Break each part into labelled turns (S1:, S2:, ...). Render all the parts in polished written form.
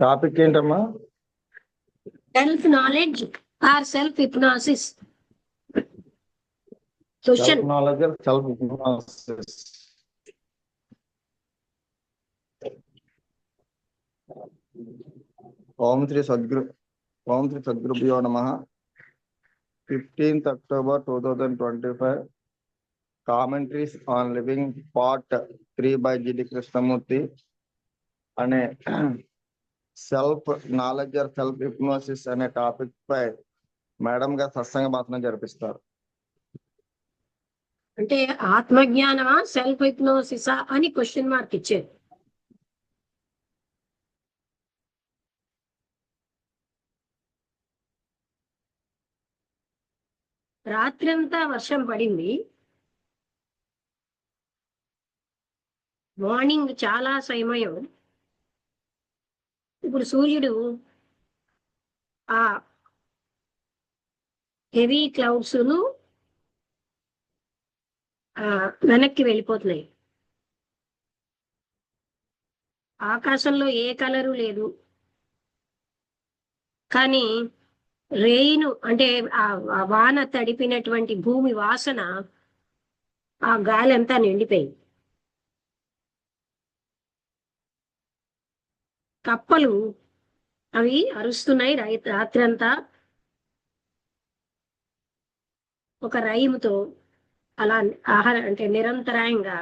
S1: Topic ఏంటమ్మా?
S2: Self knowledge or self hypnosis.
S1: Self knowledge or self hypnosis. ఓం శ్రీ సద్గురుభ్యో నమః. 15th October 2025. Commentaries on living part 3 by G.D. Krishnamurti అనే self knowledge or self hypnosis అనే topic పై madam గారు సత్సంగ భాషణ జరిపిస్తారు.
S2: అంటే ఆత్మజ్ఞానమా సెల్ఫ్ హిప్నోసిసా అని క్వశ్చన్ మార్క్ ఇచ్చారు. రాత్రంతా వర్షం పడింది. మార్నింగ్ చాలా సమయం ఇప్పుడు సూర్యుడు ఆ హెవీ క్లౌడ్స్ ను వెనక్కి వెళ్ళిపోతున్నాయి. ఆకాశంలో ఏ కలరు లేదు, కానీ రెయిన్ అంటే ఆ వాన తడిపినటువంటి భూమి వాసన ఆ గాలి అంతా నిండిపోయింది. కప్పలు అవి అరుస్తున్నాయి రాత్రి అంతా ఒక రైముతో. అలా ఆహారం అంటే నిరంతరాయంగా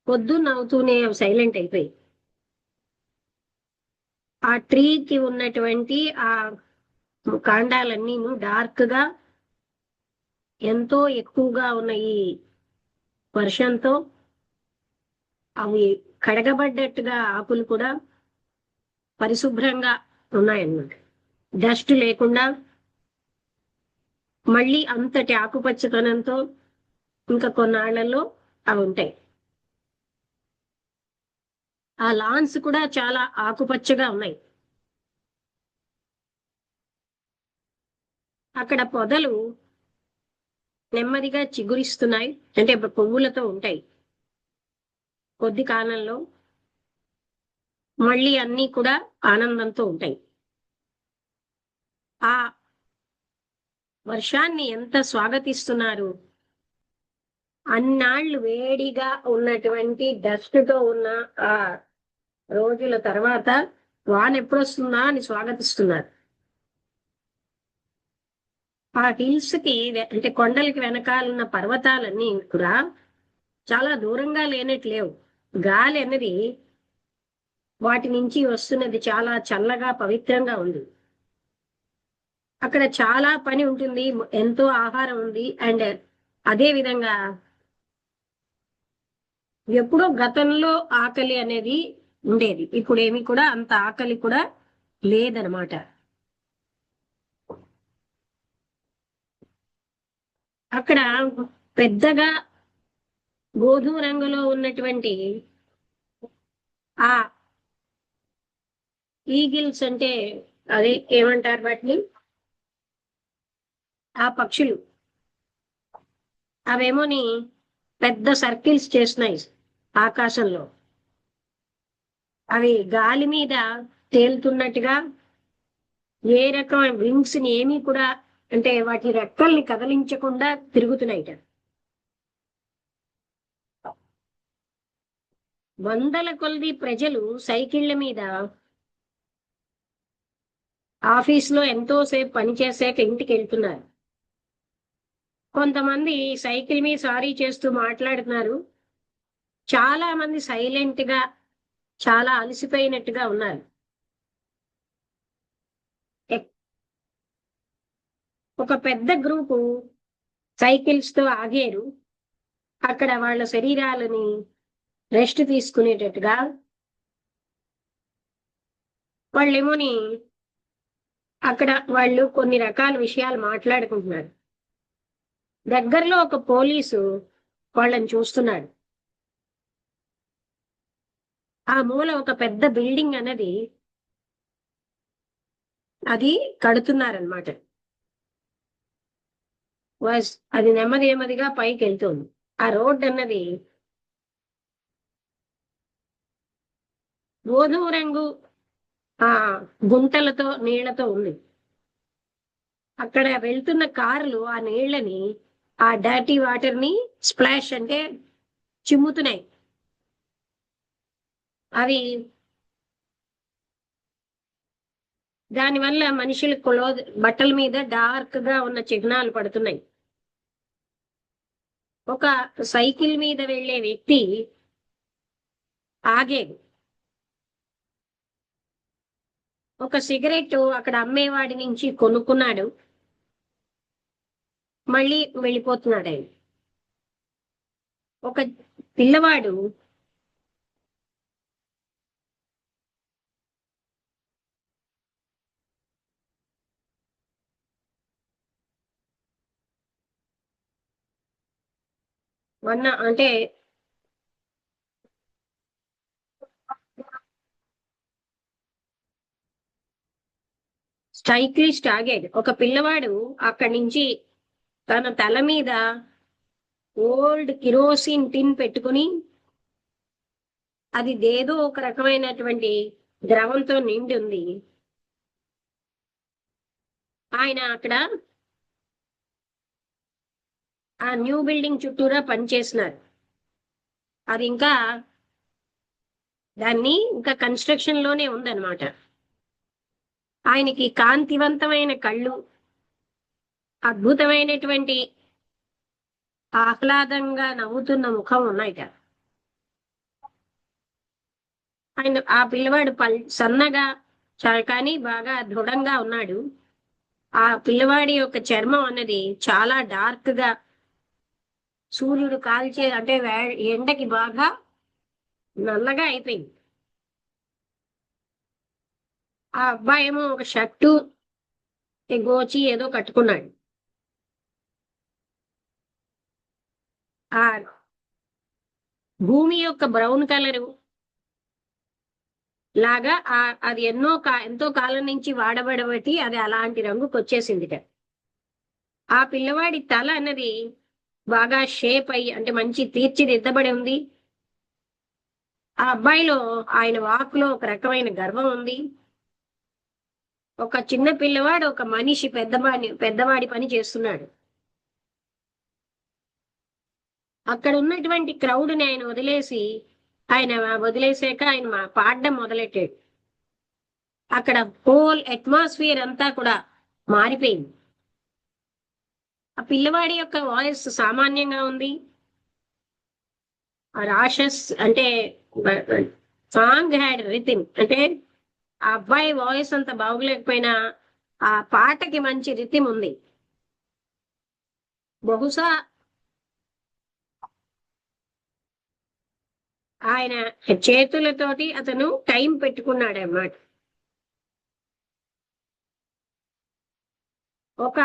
S2: పొద్దున్న అవుతూనే సైలెంట్ అయిపోయి ఆ ట్రీకి ఉన్నటువంటి ఆ కాండాలన్నీ డార్క్ గా ఎంతో ఎక్కువగా ఉన్న ఈ వర్షంతో అవి కడగబడ్డట్టుగా ఆకులు కూడా పరిశుభ్రంగా ఉన్నాయన్నమాట. డస్ట్ లేకుండా మళ్ళీ అంతటి ఆకుపచ్చతనంతో ఇంకా కొన్నాళ్లలో అవి ఉంటాయి. ఆ లాన్స్ కూడా చాలా ఆకుపచ్చగా ఉన్నాయి. అక్కడ పొదలు నెమ్మదిగా చిగురిస్తున్నాయి, అంటే పువ్వులతో ఉంటాయి. కొద్ది కాలంలో మళ్ళీ అన్నీ కూడా ఆనందంతో ఉంటాయి. ఆ వర్షాన్ని ఎంత స్వాగతిస్తున్నారు. అన్నాళ్ళు వేడిగా ఉన్నటువంటి డస్ట్ తో ఉన్న ఆ రోజుల తర్వాత వాన ఎప్పుడొస్తుందా అని స్వాగతిస్తున్నారు. ఆ హిల్స్ కి అంటే కొండలకి వెనకాలన్న పర్వతాలన్నీ కూడా చాలా దూరంగా లేనట్లేవు. గాలి అనేది వాటి నుంచి వస్తున్నది చాలా చల్లగా పవిత్రంగా ఉంది. అక్కడ చాలా పని ఉంటుంది, ఎంతో ఆహారం ఉంది. అండ్ అదే విధంగా ఎప్పుడో గతంలో ఆకలి అనేది ఉండేది, ఇప్పుడు ఏమి కూడా అంత ఆకలి కూడా లేదనమాట. అక్కడ పెద్దగా గోధుమ రంగులో ఉన్నటువంటి ఆ ఈగిల్స్ అంటే అదే ఏమంటారు వాటిని, ఆ పక్షులు అవేమోని పెద్ద సర్కిల్స్ చేస్తున్నాయి ఆకాశంలో. అవి గాలి మీద తేలుతున్నట్టుగా ఏ రకమైన వింగ్స్ ని ఏమీ కూడా అంటే వాటి రెక్కల్ని కదిలించకుండా తిరుగుతున్నాయిట. వందల కొలది ప్రజలు సైకిళ్ల మీద ఆఫీస్లో ఎంతో సేపు పనిచేసాక ఇంటికి వెళ్తున్నారు. కొంతమంది సైకిల్ మీద సారీ చేస్తూ మాట్లాడుతున్నారు. చాలా మంది సైలెంట్ గా చాలా అలసిపోయినట్టుగా ఉన్నారు. ఒక పెద్ద గ్రూపు సైకిల్స్ తో ఆగారు. అక్కడ వాళ్ళ శరీరాలని రెస్ట్ తీసుకునేటట్టుగా. వాళ్ళేమోని అక్కడ వాళ్ళు కొన్ని రకాల విషయాలు మాట్లాడుకుంటున్నారు. దగ్గరలో ఒక పోలీసు వాళ్ళని చూస్తున్నాడు. ఆ మూల ఒక పెద్ద బిల్డింగ్ అన్నది అది కడుతున్నారనమాట. అది నెమ్మదిగా పైకి వెళ్తుంది. ఆ రోడ్ అన్నది గోధుమ రంగు ఆ గుంటలతో నీళ్లతో ఉంది. అక్కడ వెళ్తున్న కార్లు ఆ నీళ్ళని, ఆ డర్టీ వాటర్ ని స్ప్లాష్ అంటే చిమ్ముతున్నాయి. అవి దానివల్ల మనుషుల బట్టల మీద డార్క్ గా ఉన్న చిహ్నాలు పడుతున్నాయి. ఒక సైకిల్ మీద వెళ్లే వ్యక్తి ఆగాడు. ఒక సిగరెట్ అక్కడ అమ్మేవాడి నుంచి కొనుక్కున్నాడు. మళ్ళీ వెళ్ళిపోతున్నాడు ఆయన. ఒక పిల్లవాడు అంటే సైక్లిస్ట్ ఆగాడు. ఒక పిల్లవాడు అక్కడి నుంచి తన తల మీద ఓల్డ్ కిరోసిన్ టిన్ పెట్టుకుని, అది ఏదో ఒక రకమైనటువంటి ద్రవంతో నిండి ఉంది. ఆయన అక్కడ ఆ న్యూ బిల్డింగ్ చుట్టూరా పనిచేస్తున్నారు. అది ఇంకా కన్స్ట్రక్షన్ లోనే ఉందన్నమాట. ఆయనకి కాంతివంతమైన కళ్ళు, అద్భుతమైనటువంటి ఆహ్లాదంగా నవ్వుతున్న ముఖం ఉన్నాయిట. ఆయన ఆ పిల్లవాడు సన్నగా కానీ బాగా దృఢంగా ఉన్నాడు. ఆ పిల్లవాడి యొక్క చర్మం అన్నది చాలా డార్క్ గా, సూర్యుడు కాల్చే అంటే ఎండకి బాగా నల్లగా అయిపోయింది. ఆ అబ్బాయి ఏమో ఒక షర్టు గోచి ఏదో కట్టుకున్నాడు. ఆ భూమి యొక్క బ్రౌన్ కలరు లాగా అది ఎంతో కాలం నుంచి వాడబడబట్టి అది అలాంటి రంగుకి వచ్చేసిందిట. ఆ పిల్లవాడి తల అన్నది బాగా షేప్ అయ్యి అంటే మంచి తీర్చిదిద్దబడి ఉంది. ఆ అబ్బాయిలో ఆయన వాక్లో ఒక రకమైన గర్వం ఉంది. ఒక చిన్న పిల్లవాడు ఒక మనిషి పెద్దవాడి పని చేస్తున్నాడు. అక్కడ ఉన్నటువంటి క్రౌడ్ని ఆయన వదిలేసాక ఆయన పాడడం మొదలెట్టాడు. అక్కడ హోల్ అట్మాస్ఫియర్ అంతా కూడా మారిపోయింది. ఆ పిల్లవాడి యొక్క వాయిస్ సామాన్యంగా ఉంది. రాషస్ అంటే సాంగ్ హ్యాడ్ రిథమ్ అంటే ఆ అబ్బాయి వాయిస్ అంత బాగోలేకపోయినా ఆ పాటకి మంచి రిథమ్ ఉంది. బహుశా ఆయన చేతులతోటి అతను టైం పెట్టుకున్నాడు అన్నమాట. ఒక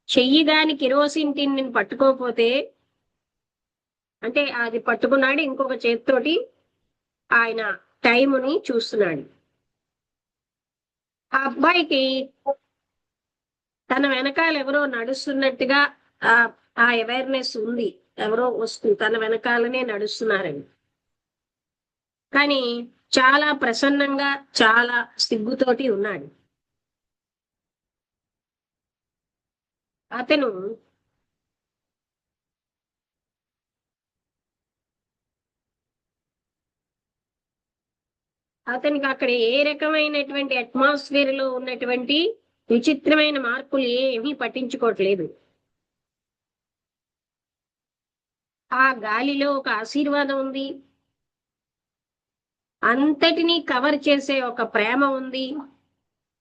S2: చెయ్యి దాని కిరోసిన్ టిన్ పట్టుకోకపోతే అంటే అది పట్టుకున్నాడు, ఇంకొక చేతితోటి ఆయన టైముని చూస్తున్నాడు. ఆ అబ్బాయికి తన వెనకాల ఎవరో నడుస్తున్నట్టుగా ఆ ఆ అవేర్నెస్ ఉంది. ఎవరో తన వెనకాలనే నడుస్తున్నారని. కానీ చాలా ప్రసన్నంగా, చాలా సిగ్గుతోటి ఉన్నాడు. అతను అతనికి అక్కడ ఏ రకమైనటువంటి అట్మాస్ఫియర్ లో ఉన్నటువంటి విచిత్రమైన మార్పులు ఏమీ పట్టించుకోవట్లేదు. ఆ గాలిలో ఒక ఆశీర్వాదం ఉంది. అంతటినీ కవర్ చేసే ఒక ప్రేమ ఉంది.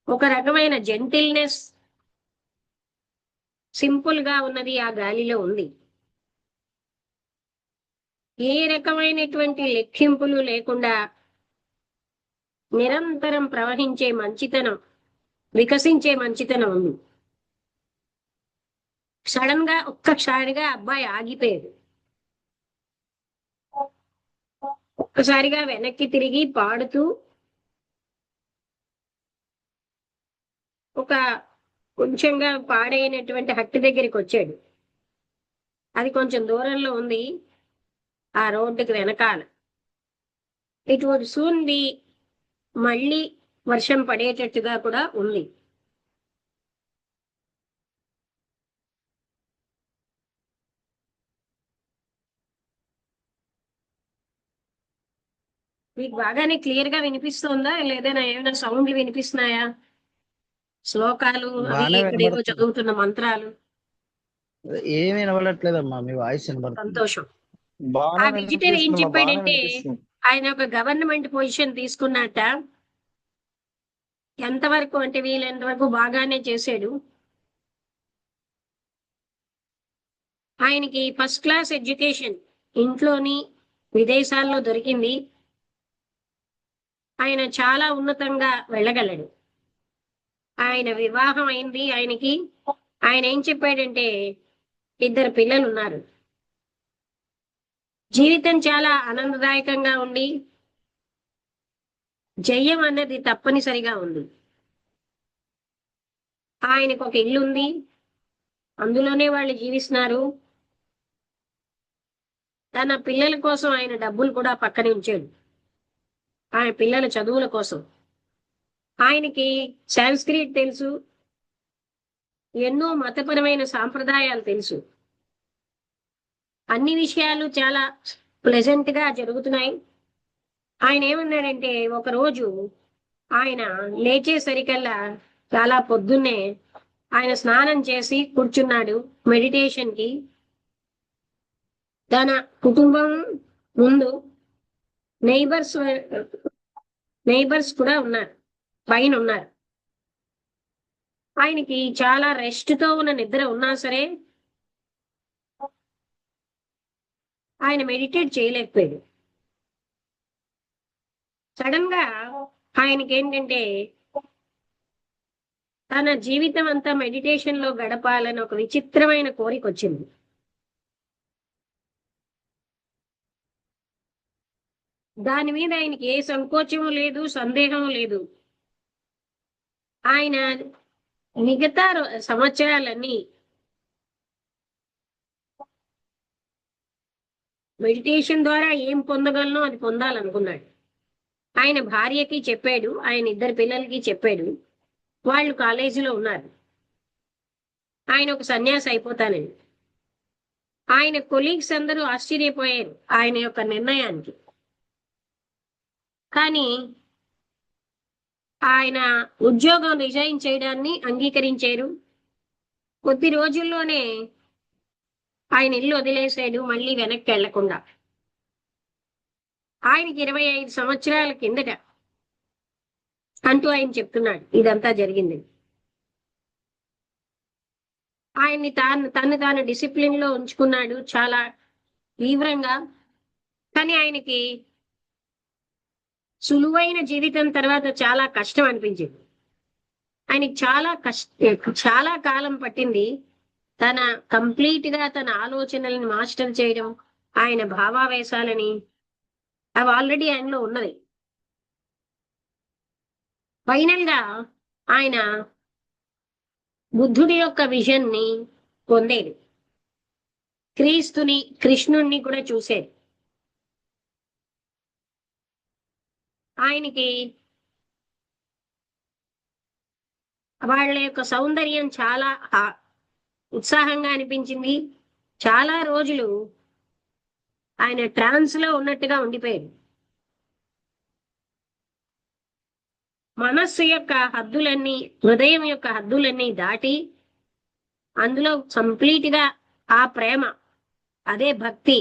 S2: ఒక రకమైన జెంటిల్నెస్, సింపుల్ గా ఉన్నది ఆ గాలిలో ఉంది. ఏ రకమైనటువంటి లెక్కింపులు లేకుండా నిరంతరం ప్రవహించే మంచితనం, వికసించే మంచితనం ఉంది. సడన్ గా ఒక్కసారిగా అబ్బాయి ఆగిపోయాడు. ఒక్కసారిగా వెనక్కి తిరిగి పాడుతూ ఒక కొంచెంగా పాడైనటువంటి హట్టు దగ్గరికి వచ్చాడు. అది కొంచెం దూరంలో ఉంది, ఆ రోడ్డుకి వెనకాల. ఇట్ వుడ్ సూన్ బి మళ్ళీ వర్షం పడేటట్టుగా కూడా ఉంది. మీకు బాగానే క్లియర్ గా వినిపిస్తుందా, లేదా ఏమైనా సౌండ్లు వినిపిస్తున్నాయా? శ్లోకాలు అవి
S3: బాగానే
S2: ఇక్కడేవో
S3: వినబడుతుంది.
S2: చదువుతున్న మంత్రాలు.
S3: ఏమి వినబడట్లేదమ్మా, మీ వాయిస్ వినబడుతుంది.
S2: సంతోషం. ఆ
S1: బాగానే
S2: విజిటర్ ఏం
S1: వినిపిస్తుందమ్మా, బాగానే
S2: చెప్పాడంటే
S1: వినిపిస్తుంది.
S2: ఆయన ఒక గవర్నమెంట్ పొజిషన్ తీసుకున్నట్ట. ఎంతవరకు అంటే వీలైనంత వరకు బాగానే చేశాడు. ఆయనకి ఫస్ట్ క్లాస్ ఎడ్యుకేషన్ ఇంట్లోని విదేశాల్లో దొరికింది. ఆయన చాలా ఉన్నతంగా వెళ్ళగలడు. ఆయన వివాహం అయింది ఆయనకి. ఆయన ఏం చెప్పాడంటే 2 పిల్లలు ఉన్నారు. జీవితం చాలా ఆనందదాయకంగా ఉండి జయం అన్నది తప్పనిసరిగా ఉంది. ఆయనకు ఒక ఇల్లు ఉంది, అందులోనే వాళ్ళు జీవిస్తున్నారు. తన పిల్లల కోసం ఆయన డబ్బులు కూడా పక్కన ఉంచాడు, ఆయన పిల్లల చదువుల కోసం. ఆయనకి సాంస్క్రిట్ తెలుసు, ఎన్నో మతపరమైన సాంప్రదాయాలు తెలుసు. అన్ని విషయాలు చాలా ప్లెజెంట్ గా జరుగుతున్నాయి. ఆయన ఏమన్నాడంటే ఒకరోజు ఆయన లేచేసరికల్లా చాలా పొద్దున్నే ఆయన స్నానం చేసి కూర్చున్నాడు మెడిటేషన్ కి. తన కుటుంబం ముందు నైబర్స్ కూడా ఉన్నారు, పైన ఉన్నారు. ఆయనకి చాలా రెస్ట్ తో ఉన్న నిద్ర ఉన్నా సరే ఆయన మెడిటేట్ చేయలేకపోయాడు. సడన్ గా ఆయనకి ఏంటంటే తన జీవితం అంతా మెడిటేషన్ లో గడపాలని ఒక విచిత్రమైన కోరిక వచ్చింది. దాని మీద ఆయనకి ఏ సంకోచము లేదు, సందేహం లేదు. ఆయన మిగతా సంవత్సరాలన్నీ మెడిటేషన్ ద్వారా ఏం పొందగలనో అది పొందాలనుకున్నాడు. ఆయన భార్యకి చెప్పాడు, ఆయన 2 పిల్లలకి చెప్పాడు. వాళ్ళు కాలేజీలో ఉన్నారు. ఆయన ఒక సన్యాసి అయిపోతానండి. ఆయన కొలీగ్స్ అందరూ ఆశ్చర్యపోయారు ఆయన యొక్క నిర్ణయానికి. కానీ ఆయన ఉద్యోగం రిజైన్ చేయడాన్ని అంగీకరించారు. కొద్ది రోజుల్లోనే ఆయన ఇల్లు వదిలేశాడు, మళ్ళీ వెనక్కి వెళ్లకుండా. ఆయనకి 25 సంవత్సరాల కిందట అంటూ ఆయన చెప్తున్నాడు ఇదంతా జరిగింది. ఆయన్ని తాను డిసిప్లిన్ లో ఉంచుకున్నాడు చాలా తీవ్రంగా. కానీ ఆయనకి సులువైన జీవితం తర్వాత చాలా కష్టం అనిపించింది. ఆయనకి చాలా కాలం పట్టింది కంప్లీట్ గా తన ఆలోచనల్ని మాస్టర్ చేయడం, ఆయన భావావేశాలని. అవి ఆల్రెడీ ఆయనలో ఉన్నది. ఫైనల్ గా ఆయన బుద్ధుడి యొక్క విజన్ ని పొందేది, కృష్ణుణ్ణి కూడా చూసేది. ఆయనకి వాళ్ళ యొక్క సౌందర్యం చాలా ఉత్సాహంగా అనిపించింది. చాలా రోజులు ఆయన ట్రాన్స్ లో ఉన్నట్టుగా ఉండిపోయాడు. మనస్సు యొక్క హద్దులన్నీ, హృదయం యొక్క హద్దులన్నీ దాటి అందులో కంప్లీట్ గా ఆ ప్రేమ, అదే భక్తి,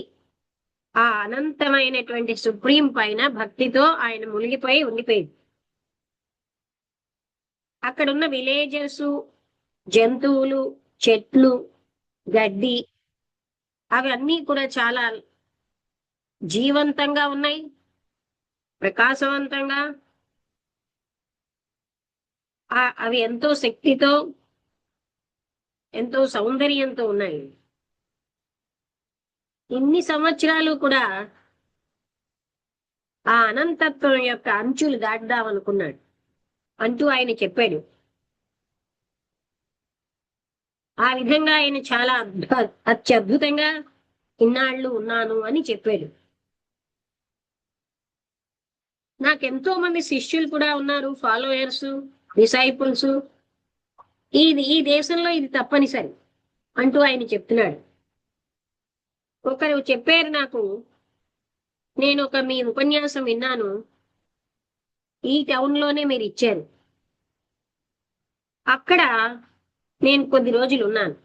S2: ఆ అనంతమైనటువంటి సుప్రీం పైన భక్తితో ఆయన మునిగిపోయి ఉండిపోయింది. అక్కడున్న విలేజెస్, జంతువులు, చెట్లు, గడ్డి అవన్నీ కూడా చాలా జీవంతంగా ఉన్నాయి, ప్రకాశవంతంగా. అవి ఎంతో శక్తితో, ఎంతో సౌందర్యంతో ఉన్నాయి. ఇన్ని సంవత్సరాలు కూడా ఆ అనంతత్వం యొక్క అంచులు దాటుదామనుకున్నాడు అంటూ ఆయన చెప్పాడు. ఆ విధంగా ఆయన చాలా అత్యద్భుతంగా ఇన్నాళ్ళు ఉన్నాను అని చెప్పాడు. నాకెంతో మంది శిష్యులు కూడా ఉన్నారు, ఫాలోయర్స్, డిసైపుల్స్. ఈ దేశంలో ఇది తప్పనిసరి అంటూ ఆయన చెప్తున్నాడు. ఒకరు చెప్పారు నాకు, నేను మీ ఉపన్యాసం విన్నాను, ఈ టౌన్ లోనే మీరు ఇచ్చారు, అక్కడ నేను కొద్ది రోజులు ఉన్నాను.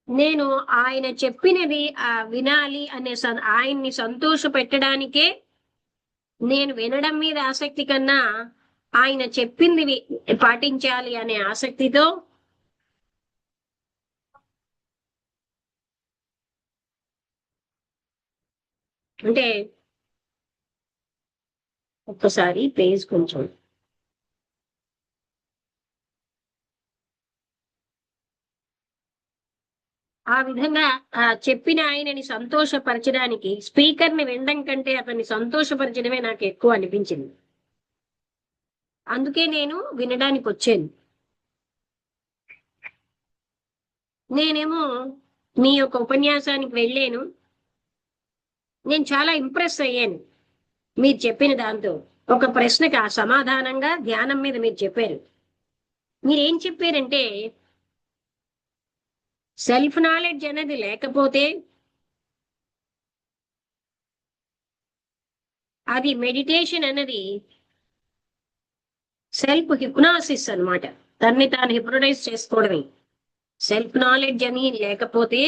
S2: నేను ఆయన చెప్పినది వినాలి అనే ఆయన్ని సంతోష పెట్టడానికే నేను వినడం మీద ఆసక్తి కన్నా ఆయన చెప్పింది పాటించాలి అనే ఆసక్తితో అంటే ఒక్కసారి పేజ్ కొంచెం ఆ విధంగా చెప్పిన ఆయనని సంతోషపరచడానికి స్పీకర్ని వినడం కంటే అతన్ని సంతోషపరచడమే నాకు ఎక్కువ అనిపించింది. అందుకే నేను వినడానికి వచ్చాను. నేనేమో మీ యొక్క ఉపన్యాసానికి వెళ్ళాను. నేను చాలా ఇంప్రెస్ అయ్యాను మీరు చెప్పిన దాంతో. ఒక ప్రశ్నకి ఆ సమాధానంగా ధ్యానం మీద మీరు చెప్పారు. మీరేం చెప్పారంటే, సెల్ఫ్ నాలెడ్జ్ అనేది లేకపోతే అది మెడిటేషన్ అనేది సెల్ఫ్ హిప్నాసిస్ అన్నమాట. తన్ని తాను హిప్నోటైజ్ చేసుకోవడమే. సెల్ఫ్ నాలెడ్జ్ అని లేకపోతే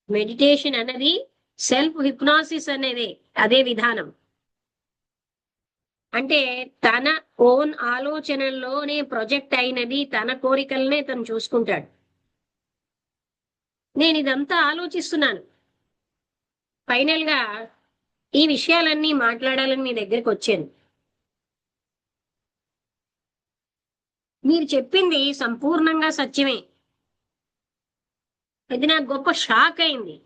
S2: మెడిటేషన్ అనేది సెల్ఫ్ హిప్నాసిస్ అనేది అదే విధానం. అంటే తన ఓన్ ఆలోచనల్లోనే ప్రొజెక్ట్ అయినది, తన కోరికలనే తను చూసుకుంటాడు. నేను ఇదంతా ఆలోచిస్తున్నాను. ఫైనల్ గా ఈ విషయాలన్నీ మాట్లాడాలని మీ దగ్గరికి వచ్చాను. మీరు చెప్పింది సంపూర్ణంగా సత్యమే. ఇది నాకు గొప్ప షాక్ అయింది.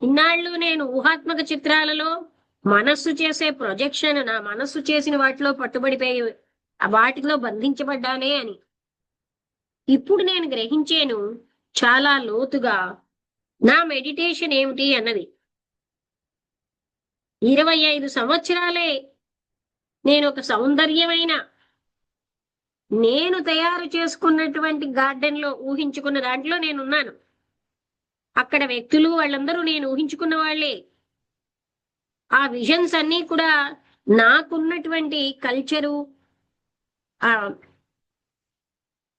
S2: ఇన్నాళ్ళు నేను ఊహాత్మక చిత్రాలలో మనస్సు చేసే ప్రొజెక్షన్, నా మనస్సు చేసిన వాటిలో పట్టుబడిపోయి వాటిలో బంధించబడ్డానే అని. ఇప్పుడు నేను గ్రహించాను చాలా లోతుగా నా మెడిటేషన్ ఏమిటి అన్నది. 25 సంవత్సరాలే నేను ఒక సౌందర్యమైన నేను తయారు చేసుకున్నటువంటి గార్డెన్ లో ఊహించుకున్న దాంట్లో నేనున్నాను. అక్కడ వ్యక్తులు వాళ్ళందరూ నేను ఊహించుకున్న వాళ్ళే. ఆ విజన్స్ అన్నీ కూడా నాకున్నటువంటి కల్చరు, ఆ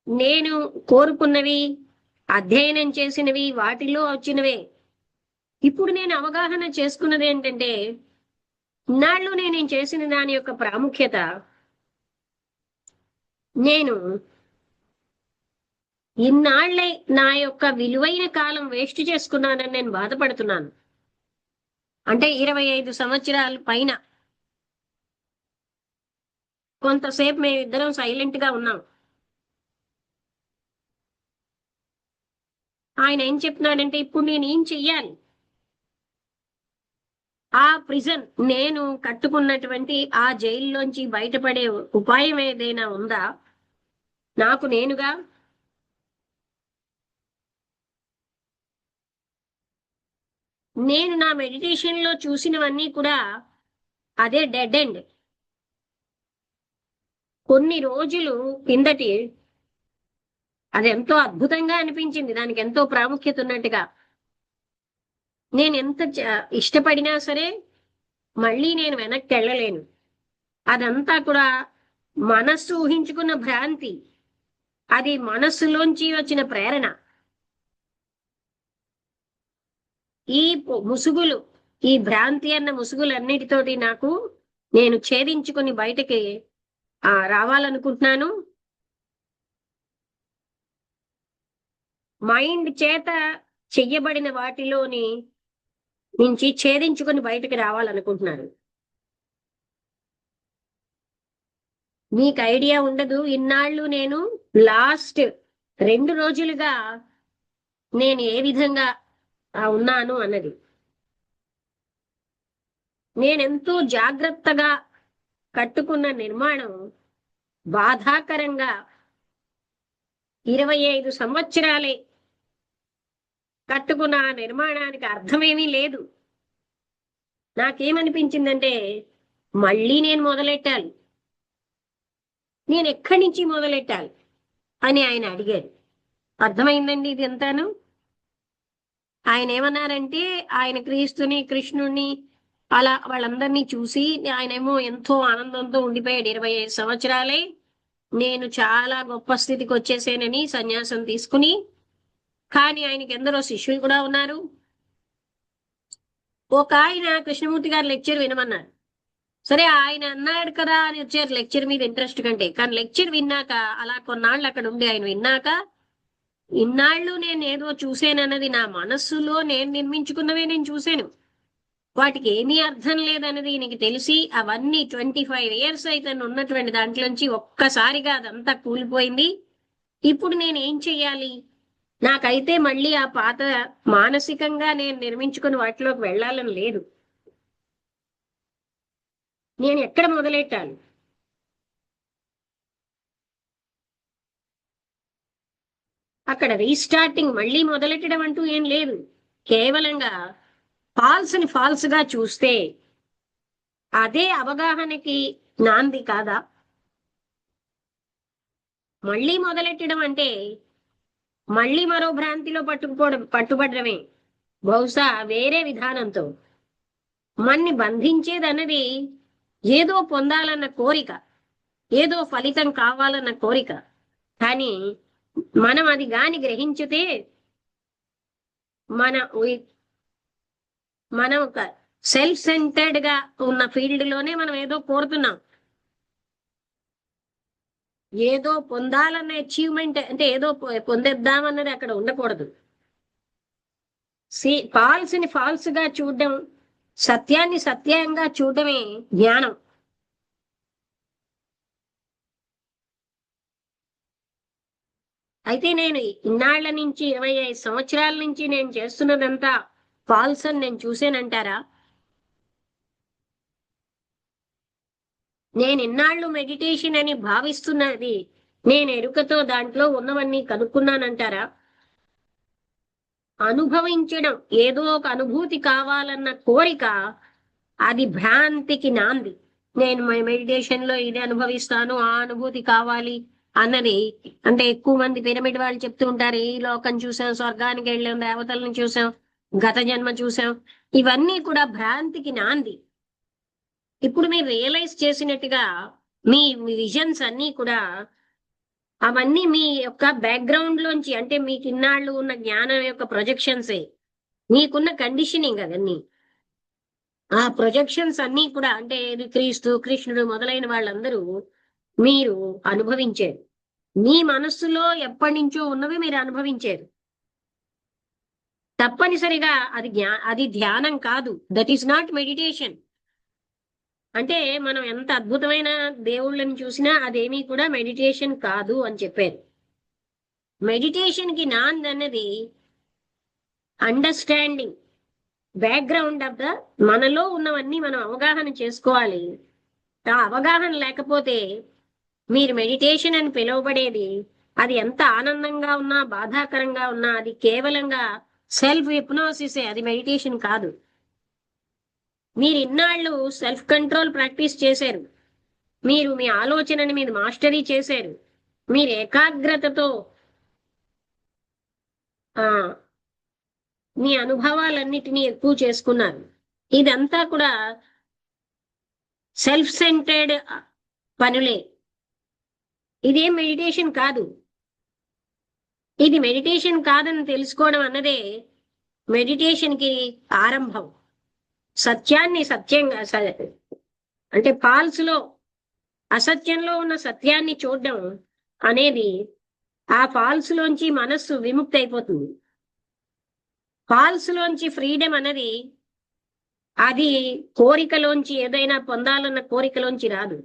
S2: నేను కోరుకున్నవి, అధ్యయనం చేసినవి, వాటిలో వచ్చినవే. ఇప్పుడు నేను అవగాహన చేసుకున్నది ఏంటంటే, ఇన్నాళ్ళు నేను చేసిన దాని యొక్క ప్రాముఖ్యత, నేను ఇన్నాళ్లే నా యొక్క విలువైన కాలం వేస్ట్ చేసుకున్నానని నేను బాధపడుతున్నాను. అంటే 25 సంవత్సరాల పైన. కొంతసేపు మేమిద్దరం సైలెంట్ గా ఉన్నాం. ఆయన ఏం చెప్తున్నాడంటే, ఇప్పుడు నేను ఏం చెయ్యాలి? ఆ ప్రిజన్, నేను కట్టుకున్నటువంటి ఆ జైల్లోంచి బయటపడే ఉపాయం ఏదైనా ఉందా నాకు నేనుగా? నేను నా మెడిటేషన్ లో చూసినవన్నీ కూడా అదే డెడ్ ఎండ్. కొన్ని రోజులు కిందటి అది ఎంతో అద్భుతంగా అనిపించింది, దానికి ఎంతో ప్రాముఖ్యత ఉన్నట్టుగా. నేను ఎంత ఇష్టపడినా సరే మళ్ళీ నేను వెనక్కి వెళ్ళలేను. అదంతా కూడా మనస్సు ఊహించుకున్న భ్రాంతి, అది మనస్సులోంచి వచ్చిన ప్రేరణ. ఈ ముసుగులు, ఈ భ్రాంతి అన్న ముసుగులన్నిటితోటి నేను ఛేదించుకుని బయటకి రావాలనుకుంటున్నాను. మైండ్ చేత చెయ్యబడిన వాటిలోని నుంచి ఛేదించుకుని బయటకు రావాలనుకుంటున్నాను. మీకు ఐడియా ఉండదు, ఇన్నాళ్ళు నేను లాస్ట్ 2 రోజులుగా నేను ఏ విధంగా ఉన్నాను అన్నది. నేనెంతో జాగ్రత్తగా కట్టుకున్న నిర్మాణం బాధాకరంగా 25 సంవత్సరాలే కట్టుకున్న ఆ నిర్మాణానికి అర్థమేమీ లేదు. నాకేమనిపించిందంటే మళ్ళీ నేను మొదలెట్టాలి, నేను ఎక్కడి నుంచి మొదలెట్టాలి అని ఆయన అడిగారు. అర్థమైందండి ఇది ఎంతాను. ఆయన ఏమన్నారంటే ఆయన క్రీస్తుని కృష్ణుణ్ణి అలా వాళ్ళందరినీ చూసి ఆయనేమో ఎంతో ఆనందంతో ఉండిపోయాడు. 25 సంవత్సరాలే నేను చాలా గొప్ప స్థితికి వచ్చేసానని సన్యాసం తీసుకుని. కానీ ఆయనకి ఎందరో శిష్యులు కూడా ఉన్నారు. ఒక ఆయన కృష్ణమూర్తి గారు లెక్చర్ వినమన్నారు. సరే ఆయన అన్నాడు కదా అని వచ్చారు లెక్చర్ మీద ఇంట్రెస్ట్ కంటే. కానీ లెక్చర్ విన్నాక అలా కొన్నాళ్ళు అక్కడ ఉండి ఆయన విన్నాక ఇన్నాళ్ళు నేను ఏదో చూసానన్నది నా మనస్సులో నేను నిర్మించుకున్నవే నేను చూశాను, వాటికి ఏమీ అర్థం లేదన్నది నీకు తెలిసి అవన్నీ 25 years అయితే ఉన్నటువంటి దాంట్లోంచి ఒక్కసారిగా అదంతా కూలిపోయింది. ఇప్పుడు నేను ఏం చెయ్యాలి? నాకైతే మళ్ళీ ఆ పాత మానసికంగా నేను నిర్మించుకుని వాటిలోకి వెళ్ళాలని లేదు. నేను ఎక్కడ మొదలెట్టాలి? అక్కడ రీస్టార్టింగ్ మళ్ళీ మొదలెట్టడం అంటూ ఏం లేదు. కేవలంగా ఫాల్స్ గా చూస్తే అదే అవగాహనకి నాంది కాదా? మళ్ళీ మొదలెట్టడం అంటే మళ్ళీ మరో భ్రాంతిలో పట్టుబడమే, బహుశా వేరే విధానంతో. మన్ని బంధించేదన్నది ఏదో పొందాలన్న కోరిక, ఏదో ఫలితం కావాలన్న కోరిక. కానీ మనం అది గాని గ్రహించితే మనం ఒక సెల్ఫ్ సెంటర్డ్ గా ఉన్న ఫీల్డ్ లోనే మనం ఏదో కోరుతున్నాం. ఏదో పొందాలన్న అచీవ్మెంట్ అంటే ఏదో పొందేద్దామన్నది అక్కడ ఉండకూడదు. ఫాల్స్ గా చూడడం, సత్యాన్ని సత్యంగా చూడడమే జ్ఞానం. అయితే నేను ఇన్నాళ్ల నుంచి 25 సంవత్సరాల నుంచి నేను చేస్తున్నదంతా ఫాల్స్ అని నేను చూసానంటారా? నేను ఇన్నాళ్ళు మెడిటేషన్ అని భావిస్తున్నది నేను ఎరుకతో దాంట్లో ఉన్నవన్నీ కనుక్కున్నానంటారా? అనుభవించడం, ఏదో ఒక అనుభూతి కావాలన్న కోరిక, అది భ్రాంతికి నాంది. నేను మెడిటేషన్ లో ఇది అనుభవిస్తాను, ఆ అనుభూతి కావాలి అన్నది. అంటే ఎక్కువ మంది పిరమిడ్ వాళ్ళు చెప్తూ ఉంటారు, ఈ లోకం చూసాం, స్వర్గానికి వెళ్ళాం, దేవతలను చూసాం, గత జన్మ చూసాం. ఇవన్నీ కూడా భ్రాంతికి నాంది. ఇప్పుడు మీరు రియలైజ్ చేసినట్టుగా మీ విజన్స్ అన్నీ కూడా అవన్నీ మీ యొక్క బ్యాక్గ్రౌండ్ లోంచి, అంటే మీకు ఇన్నాళ్ళు ఉన్న జ్ఞానం యొక్క ప్రొజెక్షన్సే, మీకున్న కండిషనింగ్ అవన్నీ. ఆ ప్రొజెక్షన్స్ అన్నీ కూడా అంటే క్రీస్తు కృష్ణుడు మొదలైన వాళ్ళందరూ మీరు అనుభవించారు. మీ మనస్సులో ఎప్పటి నుంచో ఉన్నవి మీరు అనుభవించారు. తప్పనిసరిగా అది ధ్యానం కాదు. That is not meditation. అంటే మనం ఎంత అద్భుతమైన దేవుళ్ళని చూసినా అదేమీ కూడా మెడిటేషన్ కాదు అని చెప్పారు. మెడిటేషన్ కి నాంది అన్నది అండర్స్టాండింగ్, బ్యాక్గ్రౌండ్ ఆఫ్ ద మనలో ఉన్నవన్నీ మనం అవగాహన చేసుకోవాలి. ఆ అవగాహన లేకపోతే మీరు మెడిటేషన్ అని పిలువబడేది అది ఎంత ఆనందంగా ఉన్నా బాధాకరంగా ఉన్నా అది కేవలంగా సెల్ఫ్ హిప్నోసిసే, అది మెడిటేషన్ కాదు. మీరు ఇన్నాళ్ళు సెల్ఫ్ కంట్రోల్ ప్రాక్టీస్ చేశారు, మీరు మీ ఆలోచనని మీరు మాస్టరీ చేశారు, మీరు ఏకాగ్రతతో మీ అనుభవాలన్నిటినీ ఎక్కువ చేసుకున్నారు. ఇదంతా కూడా సెల్ఫ్ సెంటర్డ్ పనులే. ఇదేం మెడిటేషన్ కాదు. ఇది మెడిటేషన్ కాదని తెలుసుకోవడం అన్నదే మెడిటేషన్ కి ఆరంభం. సత్యాన్ని సత్యంగా, అంటే ఫాల్స్ లో అసత్యంలో ఉన్న సత్యాన్ని చూడడం అనేది, ఆ ఫాల్స్ లోంచి మనస్సు విముక్తి అయిపోతుంది. ఫాల్స్ లోంచి ఫ్రీడమ్ అనేది అది కోరికలోంచి, ఏదైనా పొందాలన్న కోరికలోంచి రాదు.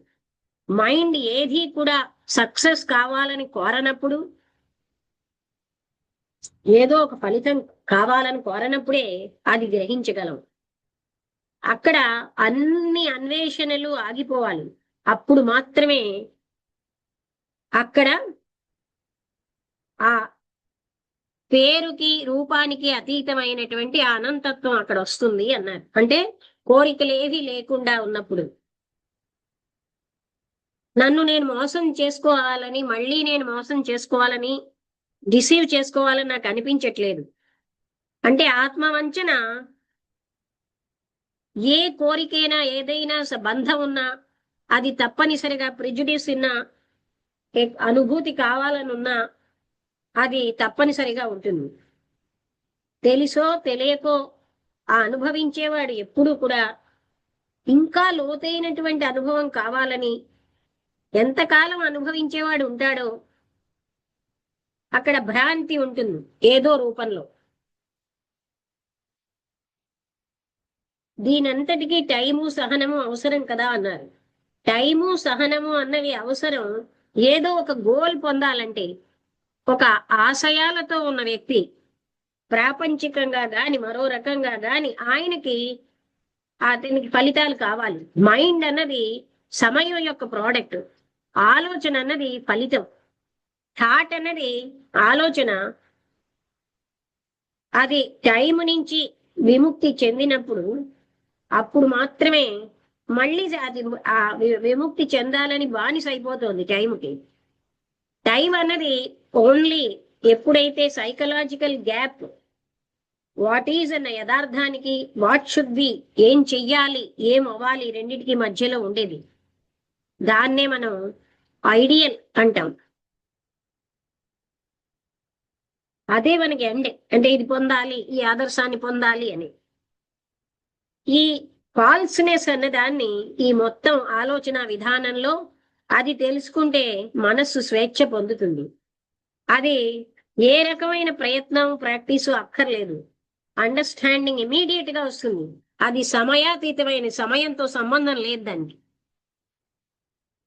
S2: మైండ్ ఏది కూడా సక్సెస్ కావాలని కోరనప్పుడు, ఏదో ఒక ఫలితం కావాలని కోరనప్పుడే అది గ్రహించగలం. అక్కడ అన్ని అన్వేషణలు ఆగిపోవాలి. అప్పుడు మాత్రమే అక్కడ ఆ పేరుకి రూపానికి అతీతమైనటువంటి ఆ అనంతత్వం అక్కడ వస్తుంది అన్నారు. అంటే కోరికలు ఏవి లేకుండా ఉన్నప్పుడు నన్ను నేను మోసం చేసుకోవాలని, మళ్ళీ నేను మోసం చేసుకోవాలని, డిసీవ్ చేసుకోవాలని నాకు అనిపించట్లేదు. అంటే ఆత్మవంచన ఏ కోరికైనా ఏదైనా బంధం ఉన్నా అది తప్పనిసరిగా ప్రిజుడిస్ ఉన్నా అనుభూతి కావాలనున్నా అది తప్పనిసరిగా ఉంటుంది. తెలుసో తెలియకో ఆ అనుభవించేవాడు ఎప్పుడు కూడా ఇంకా లోతైనటువంటి అనుభవం కావాలని ఎంతకాలం అనుభవించేవాడు ఉంటాడో అక్కడ భ్రాంతి ఉంటుంది ఏదో రూపంలో. దీనంతటికీ టైము సహనము అవసరం కదా అన్నారు. టైము సహనము అన్నవి అవసరం. ఏదో ఒక గోల్ పొందాలంటే ఒక ఆశయాలతో ఉన్న వ్యక్తి ప్రాపంచికంగా గాని మరో రకంగా గాని ఆయనకి అతనికి ఫలితాలు కావాలి. మైండ్ అన్నది సమయం యొక్క ప్రోడక్ట్, ఆలోచన అన్నది ఫలితం. థాట్ అన్నది ఆలోచన, అది టైం నుంచి విముక్తి చెందినప్పుడు అప్పుడు మాత్రమే మళ్ళీ అది ఆ విముక్తి చెందాలని బానిస అయిపోతుంది టైంకి. టైం అన్నది ఓన్లీ ఎప్పుడైతే సైకలాజికల్ గ్యాప్ వాట్ ఈజ్ అన్న యథార్థానికి వాట్ షుడ్ బి ఏం చెయ్యాలి ఏం అవ్వాలి రెండింటికి మధ్యలో ఉండేది, దాన్నే మనం ఐడియల్ అంటాం. అదే మనకి ఎండ్. అంటే ఇది పొందాలి, ఈ ఆదర్శాన్ని పొందాలి అని. ఈ ఫాల్స్నెస్ అన్న దాన్ని ఈ మొత్తం ఆలోచన విధానంలో అది తెలుసుకుంటే మనస్సు స్వేచ్ఛ పొందుతుంది. అది ఏ రకమైన ప్రయత్నం ప్రాక్టీసు అక్కర్లేదు. అండర్స్టాండింగ్ ఇమీడియట్ గా వస్తుంది. అది సమయాతీతమైన, సమయంతో సంబంధం లేదు దానికి.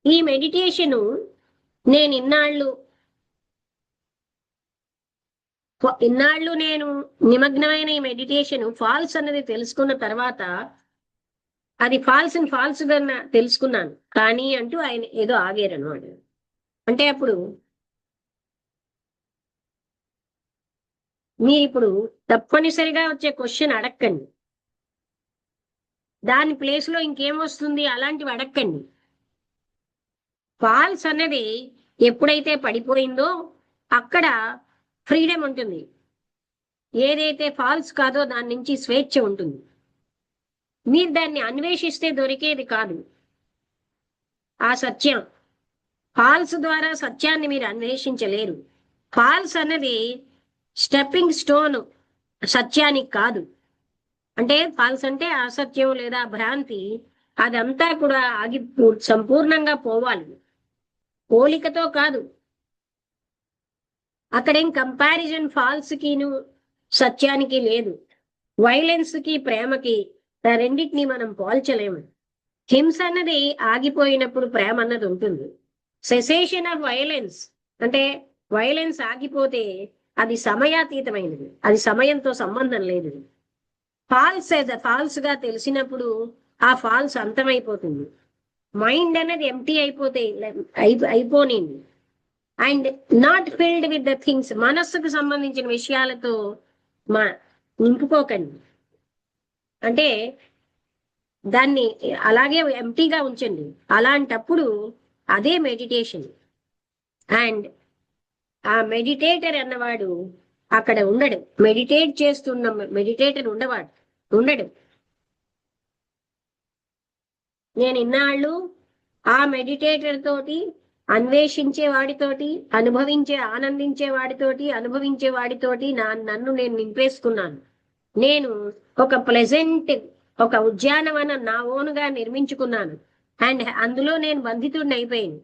S2: ఈ మెడిటేషను నేను ఇన్నాళ్ళు నేను నిమగ్నమైన ఈ మెడిటేషన్ ఫాల్స్ అన్నది తెలుసుకున్న తర్వాత అది ఫాల్స్ గా తెలుసుకున్నాను కానీ అంటూ ఆయన ఏదో ఆగారు అనమాట. అంటే అప్పుడు మీరు ఇప్పుడు తప్పనిసరిగా వచ్చే క్వశ్చన్ అడక్కండి, దాని ప్లేస్ లో ఇంకేమొస్తుంది అలాంటివి అడక్కండి. ఫాల్స్ అన్నది ఎప్పుడైతే పడిపోయిందో అక్కడ ఫ్రీడమ్ ఉంటుంది. ఏదైతే ఫాల్స్ కాదో దాని నుంచి స్వేచ్ఛ ఉంటుంది. మీరు దాన్ని అన్వేషిస్తే దొరికేది కాదు ఆ సత్యం. ఫాల్స్ ద్వారా సత్యాన్ని మీరు అన్వేషించలేరు. ఫాల్స్ అన్నది స్టెప్పింగ్ స్టోన్ సత్యానికి కాదు. అంటే ఫాల్స్ అంటే అసత్యం లేదా భ్రాంతి, అదంతా కూడా సంపూర్ణంగా పోవాలి, పోలికతో కాదు. అక్కడేం కంపారిజన్ ఫాల్స్ కిను సత్యానికి లేదు. వైలెన్స్ కి ప్రేమకి రెండింటినీ మనం పోల్చలేము. హింస అన్నది ఆగిపోయినప్పుడు ప్రేమ అన్నది ఉంటుంది. సెసేషన్ ఆఫ్ వైలెన్స్ అంటే వైలెన్స్ ఆగిపోతే అది సమయాతీతమైనది, అది సమయంతో సంబంధం లేదు. ఫాల్స్ గా తెలిసినప్పుడు ఆ ఫాల్స్ అంతమైపోతుంది. మైండ్ అనేది ఎంటీ అయిపోనింది and not filled with the things. మనస్సుకు సంబంధించిన విషయాలతో నింపుకోకండి. అంటే దాన్ని అలాగే ఎంటీగా ఉంచండి. అలాంటప్పుడు అదే మెడిటేషన్. అండ్ ఆ మెడిటేటర్ అన్నవాడు అక్కడ ఉండడు. మెడిటేట్ చేస్తున్న మెడిటేటర్ ఉండడు. నేను ఇన్నాళ్ళు ఆ మెడిటేటర్ తోటి, అన్వేషించే వాడితోటి, ఆనందించే వాడితోటి నన్ను నేను నింపేసుకున్నాను. నేను ఒక ప్లెజెంట్, ఒక ఉద్యానవనం నా ఓనుగా నిర్మించుకున్నాను. అండ్ అందులో నేను బంధితుడిని అయిపోయాను.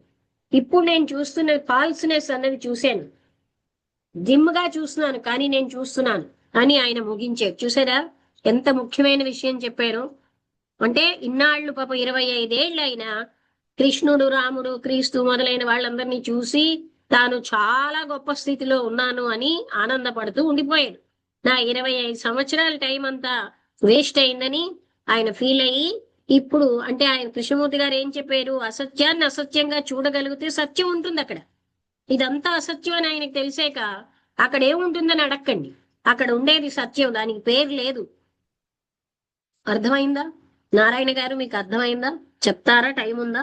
S2: ఇప్పుడు నేను చూస్తున్న ఫాల్స్నెస్ అన్నది చూశాను, జిమ్గా చూస్తున్నాను కానీ నేను చూస్తున్నాను అని ఆయన ముగించారు. చూసారా ఎంత ముఖ్యమైన విషయం చెప్పారు. అంటే ఇన్నాళ్ళు పాప 25 ఏళ్ళు అయినా కృష్ణుడు, రాముడు, క్రీస్తు మొదలైన వాళ్ళందరినీ చూసి తాను చాలా గొప్ప స్థితిలో ఉన్నాను అని ఆనందపడుతూ ఉండిపోయాడు. నా 25 సంవత్సరాల టైం అంతా వేస్ట్ అయిందని ఆయన ఫీల్ అయ్యి ఇప్పుడు అంటే ఆయన కృష్ణమూర్తి గారు ఏం చెప్పారు, అసత్యాన్ని అసత్యంగా చూడగలిగితే సత్యం ఉంటుంది అక్కడ. ఇదంతా అసత్యం అని ఆయనకు తెలిసాక అక్కడ ఏముంటుందని అడక్కండి. అక్కడ ఉండేది సత్యం, దానికి పేరు లేదు. అర్థమైందా నారాయణ గారు? మీకు అర్థమైందా? చెప్తారా? టైం ఉందా?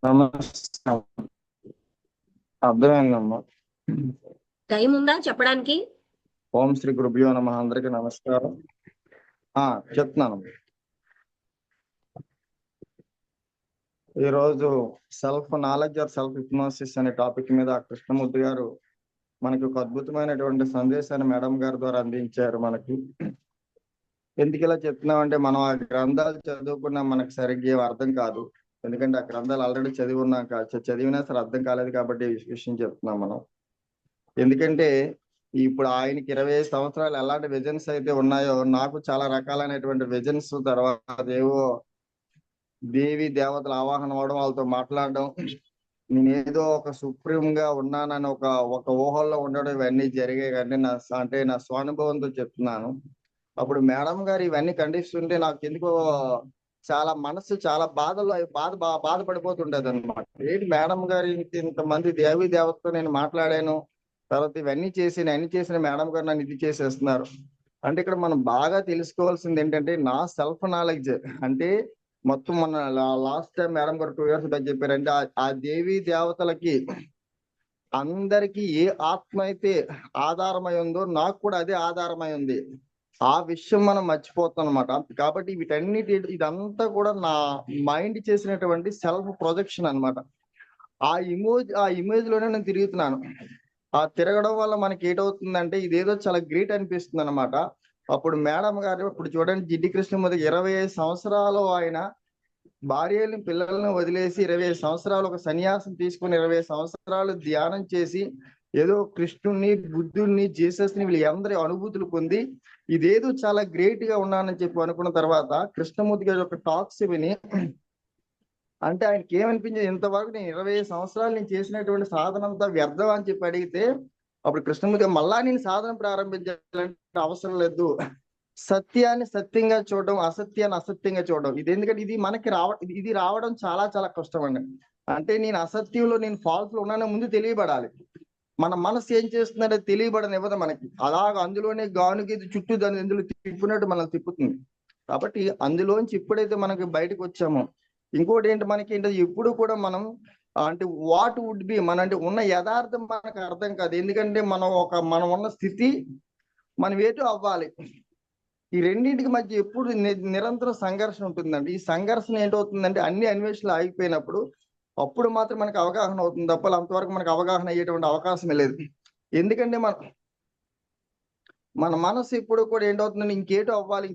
S1: నమస్తే. అర్థమైందమ్మా.
S2: టైం ఉందా చెప్పడానికి?
S1: ఓం శ్రీ గురుభ్యో నమః. అందరికీ నమస్కారం. చెప్తున్నాను. ఈరోజు self knowledge or self hypnosis అనే టాపిక్ మీద కృష్ణమూర్తి గారు మనకి ఒక అద్భుతమైనటువంటి సందేశాన్ని మేడం గారి ద్వారా అందించారు. మనకి ఎందుకు ఇలా చెప్తున్నామంటే, మనం ఆ గ్రంథాలు చదువుకున్నా మనకు సరిగ్గా అర్థం కాదు. ఎందుకంటే ఆ గ్రంథాలు ఆల్రెడీ చదివినా సరే అర్థం కాలేదు కాబట్టి ఈ విషయం చెప్తున్నాం మనం. ఎందుకంటే ఇప్పుడు ఆయనకి 25 సంవత్సరాలు ఎలాంటి విజన్స్ అయితే ఉన్నాయో, నాకు చాలా రకాలైనటువంటి విజన్స్, తర్వాత ఏవో దేవి దేవతల ఆవాహన అవడం, వాళ్ళతో మాట్లాడడం, నేనేదో ఒక సుప్రీం గా ఉన్నానని ఒక ఊహల్లో ఉండడం, ఇవన్నీ జరిగాయి. కానీ నా స్వానుభవంతో చెప్తున్నాను. అప్పుడు మేడం గారు ఇవన్నీ ఖండిస్తుంటే నాకు ఎందుకో చాలా మనసు చాలా బాధపడిపోతుండేది అనమాట. ఏంటి మేడం గారు ఇంతమంది దేవి దేవతతో నేను మాట్లాడాను, తర్వాత ఇవన్నీ చేసిన మేడం గారు నన్ను ఇది చేసేస్తున్నారు అంటే, ఇక్కడ మనం బాగా తెలుసుకోవాల్సింది ఏంటంటే, నా సెల్ఫ్ నాలెడ్జ్ అంటే మొత్తం మన లాస్ట్ టైం మేడం గారు 2 years బ్యాక్ చెప్పారంటే, ఆ దేవి దేవతలకి అందరికి ఏ ఆత్మ అయితే ఆధారమై ఉందో నాకు కూడా అదే ఆధారమై ఉంది. ఆ విషయం మనం మర్చిపోతాం అనమాట. కాబట్టి ఇదంతా కూడా నా మైండ్ చేసినటువంటి సెల్ఫ్ ప్రొజెక్షన్ అనమాట. ఆ ఇమేజ్ లోనే నేను తిరుగుతున్నాను. ఆ తిరగడం వల్ల మనకి ఏటవుతుందంటే, ఇదేదో చాలా గ్రేట్ అనిపిస్తుంది అనమాట. అప్పుడు మేడం గారు, ఇప్పుడు చూడండి, జిడ్డి కృష్ణమూర్తి 25 సంవత్సరాలు ఆయన భార్యని పిల్లలను వదిలేసి 25 సంవత్సరాలు ఒక సన్యాసం తీసుకుని 25 సంవత్సరాలు ధ్యానం చేసి ఏదో కృష్ణుణ్ణి, బుద్ధుణ్ణి, జీసస్ ని వీళ్ళందరి అనుభూతులు పొంది ఇదేదో చాలా గ్రేట్ గా ఉన్నానని చెప్పి అనుకున్న తర్వాత కృష్ణమూర్తి గారి యొక్క టాక్స్ విని అంటే ఆయనకి ఏమనిపించింది, ఇంతవరకు నేను 25 సంవత్సరాలు నేను చేసినటువంటి సాధన అంతా వ్యర్థం అని చెప్పి అడిగితే, అప్పుడు కృష్ణమూర్తి మళ్ళా నేను సాధన ప్రారంభించాలంటే అవసరం లేదు, సత్యాన్ని సత్యంగా చూడడం, అసత్యాన్ని అసత్యంగా చూడడం. ఇది ఎందుకంటే ఇది రావడం చాలా చాలా కష్టం అండి. అంటే నేను అసత్యంలో, నేను ఫాల్స్ లో ఉన్నానో ముందు తెలియబడాలి. మన మనసు ఏం చేస్తుందంటే తెలియబడనివ్వదు మనకి. అలాగ అందులోనే గానుకి చుట్టూ దాన్ని ఎందులో తిప్పినట్టు మనల్ని తిప్పుతుంది. కాబట్టి అందులోంచి ఎప్పుడైతే మనకి బయటకు వచ్చామో, ఇంకోటి ఏంటి, మనకి ఏంటంటే ఎప్పుడు కూడా మనం అంటే వాట్ వుడ్ బి మన అంటే ఉన్న యథార్థం మనకు అర్థం కాదు. ఎందుకంటే మనం ఉన్న స్థితి మనం ఏటో అవ్వాలి. ఈ రెండింటికి మధ్య ఎప్పుడు నిరంతరం సంఘర్షణ ఉంటుందండి. ఈ సంఘర్షణ ఏంటవుతుందంటే, అన్ని అన్వేషణలు ఆగిపోయినప్పుడు అప్పుడు మాత్రం మనకు అవగాహన అవుతుంది తప్ప అంతవరకు మనకు అవగాహన అయ్యేటువంటి అవకాశమే లేదు. ఎందుకంటే మన మనసు ఎప్పుడు కూడా ఏంటవుతుందంటే ఇంకేటో అవ్వాలి